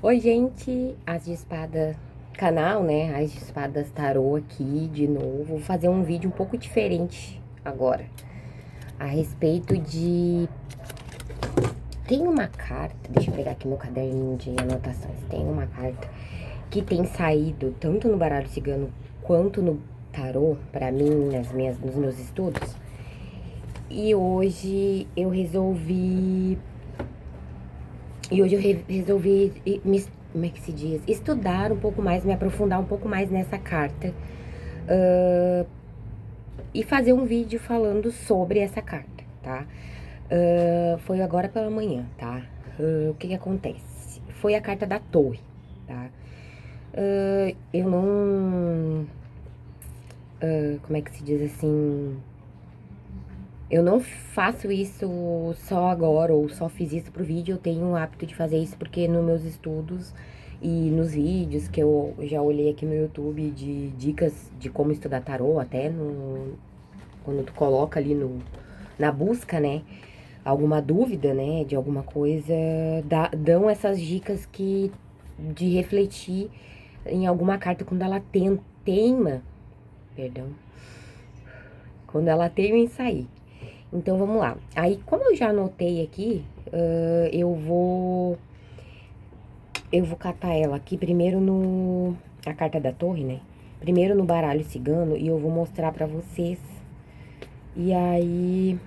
Oi, gente, As de Espada canal, né? As de Espadas Tarô aqui de novo. Vou fazer um vídeo um pouco diferente agora. A respeito de... Tem uma carta, deixa eu pegar aqui meu caderninho de anotações. Tem uma carta que tem saído tanto no baralho cigano quanto no tarô, pra mim, nos meus estudos. E hoje eu resolvi resolvi como é que se diz? Estudar um pouco mais, me aprofundar um pouco mais nessa carta. E fazer um vídeo falando sobre essa carta, tá? Foi agora pela manhã, tá? O que acontece? Foi a carta da torre, tá? Eu não... como é que se diz assim? Eu não faço isso só agora, ou só fiz isso pro vídeo. Eu tenho o hábito de fazer isso porque nos meus estudos e nos vídeos que eu já olhei aqui no YouTube de dicas de como estudar tarô, até quando tu coloca ali na busca, né, alguma dúvida, né, de alguma coisa, dão essas dicas de refletir em alguma carta quando ela teima, perdão, quando ela teima em sair. Então, vamos lá. Aí, como eu já anotei aqui, eu vou catar ela aqui primeiro a carta da torre, né? Primeiro no baralho cigano e eu vou mostrar pra vocês. E aí...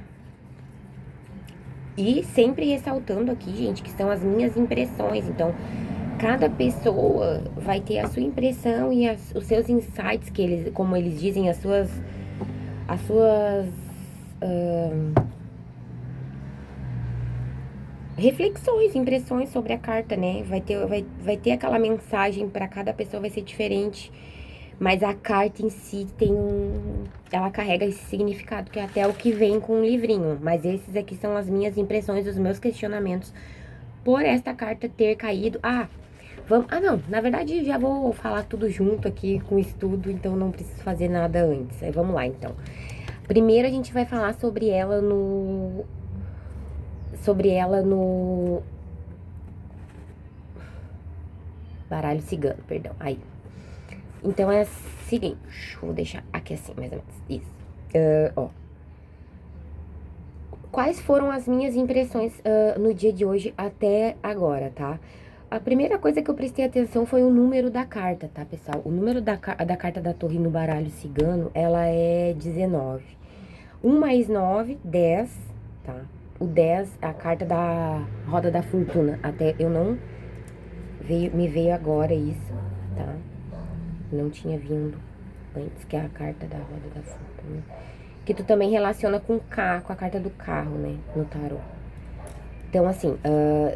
E sempre ressaltando aqui, gente, que são as minhas impressões. Então, cada pessoa vai ter a sua impressão e os seus insights, como eles dizem, as suas reflexões, impressões sobre a carta, né? Vai ter aquela mensagem para cada pessoa, vai ser diferente. Mas a carta em si ela carrega esse significado, que é até o que vem com o livrinho. Mas esses aqui são as minhas impressões, os meus questionamentos por esta carta ter caído. Não, na verdade já vou falar tudo junto aqui com o estudo, então não preciso fazer nada antes. Aí vamos lá, então. Primeiro a gente vai falar sobre ela no baralho cigano, perdão. Aí. Então é o seguinte, vou deixar aqui assim, mais ou menos. Isso. Ó. Quais foram as minhas impressões no dia de hoje até agora, tá? A primeira coisa que eu prestei atenção foi o número da carta, tá, pessoal? O número da carta da torre no baralho cigano, ela é 19. 1 mais 9, 10, tá? O 10, a carta da roda da fortuna. Até eu não... me veio agora isso, tá? Não tinha vindo antes, que é a carta da roda da fortuna. Que tu também relaciona com o carro, com a carta do carro, né? No tarô. Então, assim,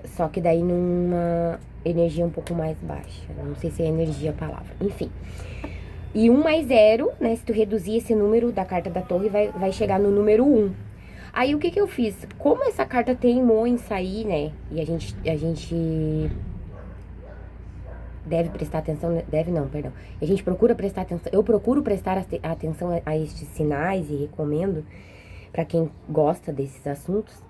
só que daí numa energia um pouco mais baixa. Não sei se é energia a palavra. Enfim. E 1 mais 0, né? Se tu reduzir esse número da carta da torre, vai chegar no número 1. Aí, o que eu fiz? Como essa carta teimou em sair, né? E a gente deve prestar atenção, deve não, perdão. A gente procura prestar atenção, eu procuro prestar atenção a estes sinais e recomendo para quem gosta desses assuntos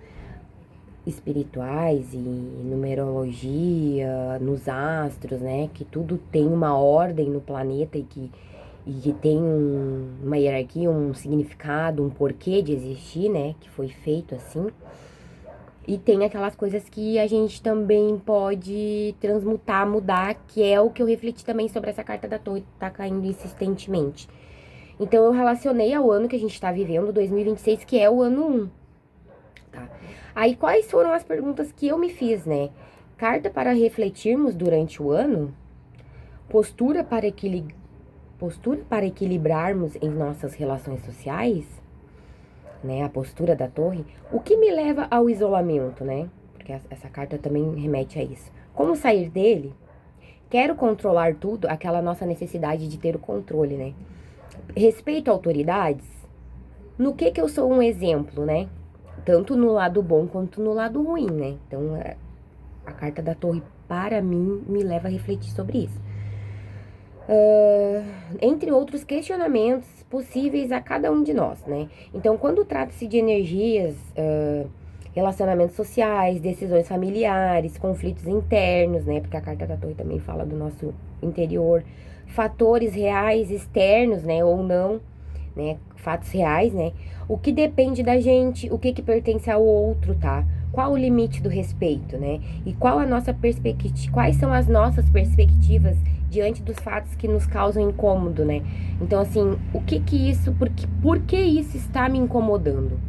espirituais e numerologia, nos astros, né? Que tudo tem uma ordem no planeta e que tem uma hierarquia, um significado, um porquê de existir, né? Que foi feito assim. E tem aquelas coisas que a gente também pode transmutar, mudar, que é o que eu refleti também sobre essa carta da torre, que tá caindo insistentemente. Então, eu relacionei ao ano que a gente tá vivendo, 2026, que é o ano 1, tá? Aí, quais foram as perguntas que eu me fiz, né? Carta para refletirmos durante o ano, postura para equilibrarmos em nossas relações sociais, né, a postura da torre, o que me leva ao isolamento, né? Porque essa carta também remete a isso. Como sair dele? Quero controlar tudo, aquela nossa necessidade de ter o controle, né? Respeito autoridades? No que eu sou um exemplo, né? Tanto no lado bom quanto no lado ruim, né? Então, a carta da torre, para mim, me leva a refletir sobre isso. Entre outros questionamentos possíveis a cada um de nós, né? Então, quando trata-se de energias relacionamentos sociais, decisões familiares, conflitos internos, né? Porque a carta da Torre também fala do nosso interior, fatores reais externos, né? Ou não, né? Fatos reais, né? O que depende da gente, o que pertence ao outro, tá? Qual o limite do respeito, né? E qual a nossa perspectiva, quais são as nossas perspectivas diante dos fatos que nos causam incômodo, né? Então, assim, por que isso está me incomodando?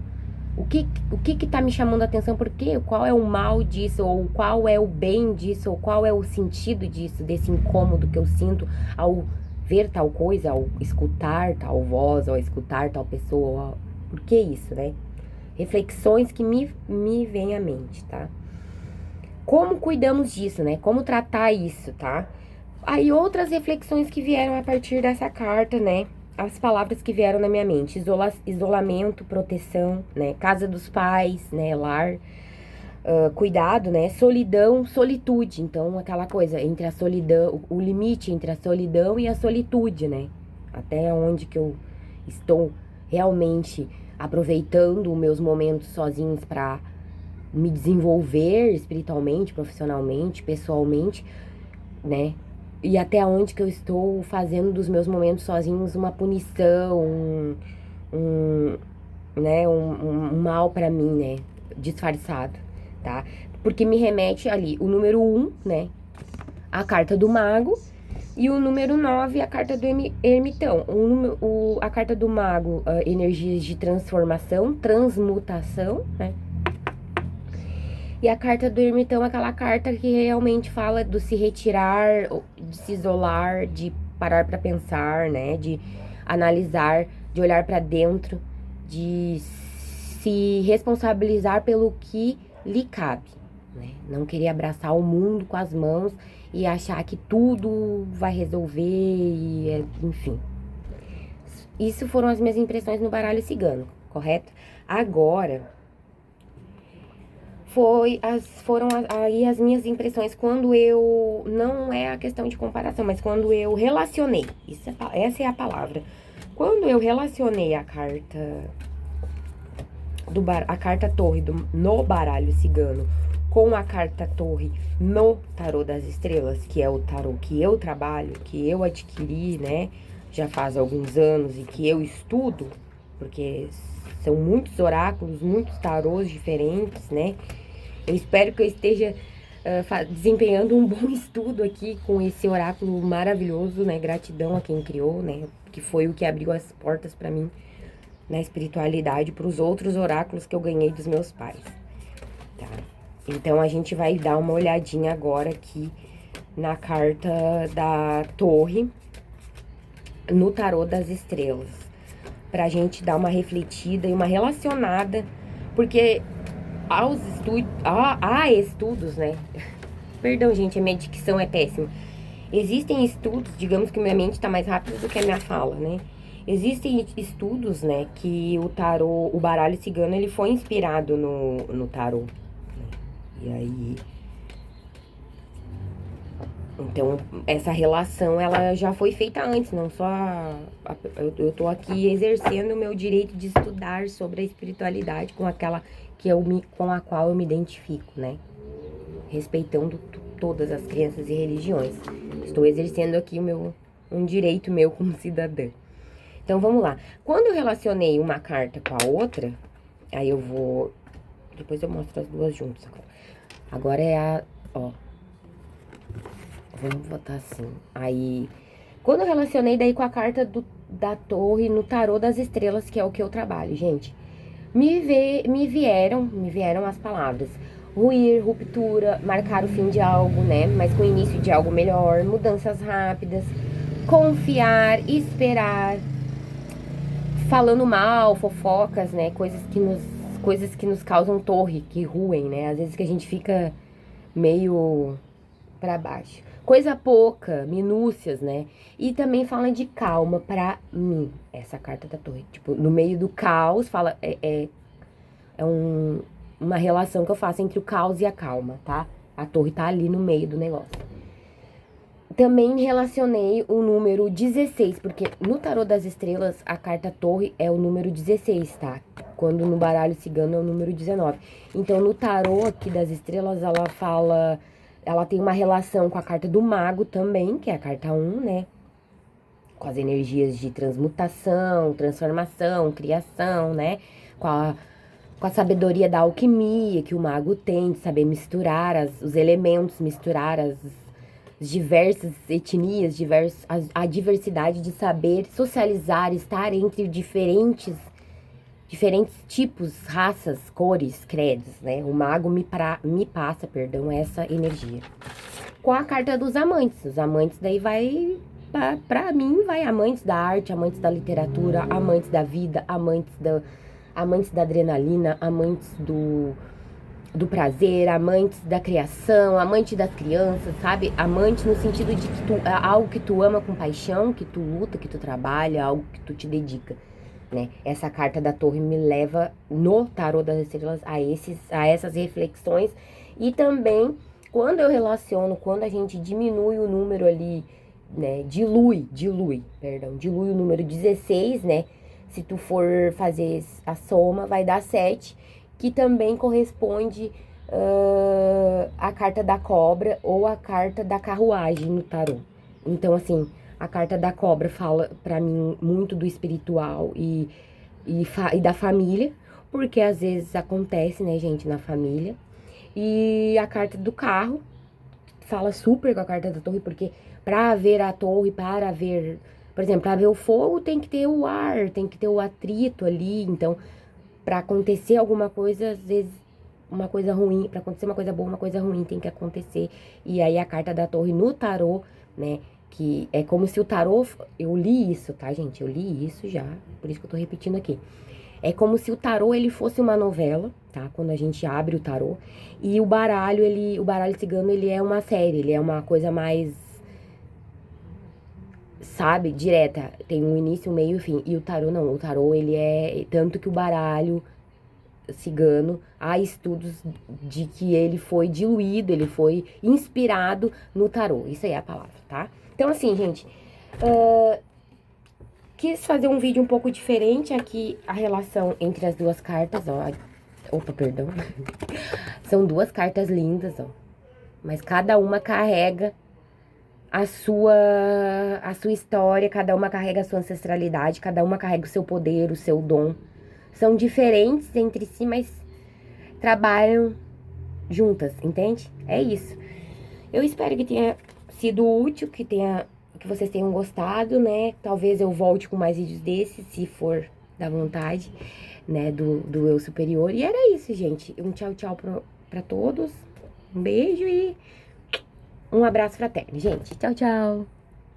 O que tá me chamando a atenção? Por quê? Qual é o mal disso? Ou qual é o bem disso? Ou qual é o sentido disso? Desse incômodo que eu sinto ao ver tal coisa, ao escutar tal voz, ao escutar tal pessoa? Por que isso, né? Reflexões que me vêm à mente, tá? Como cuidamos disso, né? Como tratar isso, tá? Aí outras reflexões que vieram a partir dessa carta, né? As palavras que vieram na minha mente: isolamento, proteção, né? Casa dos pais, né? Lar, cuidado, né? Solidão, solitude. Então, aquela coisa entre a solidão, o limite entre a solidão e a solitude, né? Até onde que eu estou realmente aproveitando os meus momentos sozinhos para me desenvolver espiritualmente, profissionalmente, pessoalmente, né? E até onde que eu estou fazendo dos meus momentos sozinhos uma punição, um, né, um mal pra mim, né? Disfarçado, tá? Porque me remete ali o número 1, né? A carta do mago. E o número 9, a carta do ermitão. A carta do mago, energias de transformação, transmutação, né? E a carta do ermitão é aquela carta que realmente fala do se retirar, de se isolar, de parar para pensar, né? De analisar, de olhar para dentro, de se responsabilizar pelo que lhe cabe, né? Não querer abraçar o mundo com as mãos e achar que tudo vai resolver, enfim. Isso foram as minhas impressões no baralho cigano, correto? Agora foram aí as minhas impressões quando eu, não é a questão de comparação, mas quando eu relacionei, essa é a palavra, quando eu relacionei a carta a carta torre no baralho cigano com a carta torre no tarô das estrelas, que é o tarô que eu trabalho, que eu adquiri, né, já faz alguns anos e que eu estudo, porque são muitos oráculos, muitos tarôs diferentes, né? Eu espero que eu esteja desempenhando um bom estudo aqui com esse oráculo maravilhoso, né? Gratidão a quem criou, né? Que foi o que abriu as portas para mim na espiritualidade, para os outros oráculos que eu ganhei dos meus pais, tá? Então a gente vai dar uma olhadinha agora aqui na carta da Torre, no tarô das estrelas, pra gente dar uma refletida e uma relacionada, porque há estudos, né? Perdão, gente, a minha dicção é péssima. Existem estudos, digamos que minha mente tá mais rápida do que a minha fala, né? Existem estudos, né, que o tarô, o baralho cigano, ele foi inspirado no tarô, né? E aí, então, essa relação, ela já foi feita antes, não só eu tô aqui exercendo o meu direito de estudar sobre a espiritualidade com aquela com a qual eu me identifico, né? Respeitando todas as crenças e religiões. Estou exercendo aqui um direito meu como cidadã. Então, vamos lá. Quando eu relacionei uma carta com a outra, aí eu vou... Depois eu mostro as duas juntas agora. Agora é a... Ó. Vamos botar assim. Aí, quando eu relacionei daí com a carta da torre no tarô das estrelas, que é o que eu trabalho, gente, me vieram as palavras ruir, ruptura, marcar o fim de algo, né? Mas com o início de algo melhor, mudanças rápidas, confiar, esperar, falando mal, fofocas, né? Coisas que nos causam torre, que ruem, né? Às vezes que a gente fica meio pra baixo. Coisa pouca, minúcias, né? E também fala de calma pra mim, essa carta da torre. Tipo, no meio do caos, fala... uma relação que eu faço entre o caos e a calma, tá? A torre tá ali no meio do negócio. também relacionei o número 16, porque no tarô das estrelas, a carta torre é o número 16, tá? Quando no baralho cigano é o número 19. Então, no tarô aqui das estrelas, ela fala... Ela tem uma relação com a carta do mago também, que é a carta 1, né? Com as energias de transmutação, transformação, criação, né? Com a sabedoria da alquimia que o mago tem, de saber misturar os elementos, misturar as diversas etnias, a diversidade de saber socializar, estar entre diferentes tipos, raças, cores, credos, né? O mago me passa, perdão, essa energia. Com a carta dos amantes. Os amantes daí vai, pra mim, vai amantes da arte, amantes da literatura, amantes da vida, amantes da adrenalina, amantes do prazer, amantes da criação, amante das crianças, sabe? Amante no sentido de que é algo que tu ama com paixão, que tu luta, que tu trabalha, algo que tu te dedica, né? Essa carta da torre me leva no tarô das estrelas a essas reflexões. E também quando eu relaciono, quando a gente diminui o número ali, né? Dilui o número 16, né? Se tu for fazer a soma, vai dar 7, que também corresponde à carta da cobra ou a carta da carruagem no tarô. Então, assim, a carta da cobra fala pra mim muito do espiritual e da família, porque às vezes acontece, né, gente, na família. E a carta do carro fala super com a carta da torre, porque pra ver a torre, para ver, por exemplo, pra ver o fogo tem que ter o ar, tem que ter o atrito ali. Então, pra acontecer alguma coisa, às vezes uma coisa ruim, pra acontecer uma coisa boa, uma coisa ruim tem que acontecer. E aí a carta da torre no tarô, né, que é como se o tarô, eu li isso, tá, gente? Eu li isso já, por isso que eu tô repetindo aqui. É como se o tarô, ele fosse uma novela, tá? Quando a gente abre o tarô. E o baralho cigano, ele é uma série, ele é uma coisa mais, sabe, direta. Tem um início, um meio e um fim. E o tarô não, o tarô, ele é... Tanto que o baralho cigano, há estudos de que ele foi diluído, ele foi inspirado no tarô. Isso aí é a palavra, tá? Então, assim, gente, quis fazer um vídeo um pouco diferente aqui, a relação entre as duas cartas, ó. Opa, perdão. São duas cartas lindas, ó. Mas cada uma carrega a sua história, cada uma carrega a sua ancestralidade, cada uma carrega o seu poder, o seu dom. São diferentes entre si, mas trabalham juntas, entende? É isso. Eu espero que tenha sido útil, que vocês tenham gostado, né? Talvez eu volte com mais vídeos desses, se for da vontade, né, do eu superior. E era isso, gente. Um tchau, tchau pra todos. Um beijo e um abraço fraterno, gente. Tchau, tchau.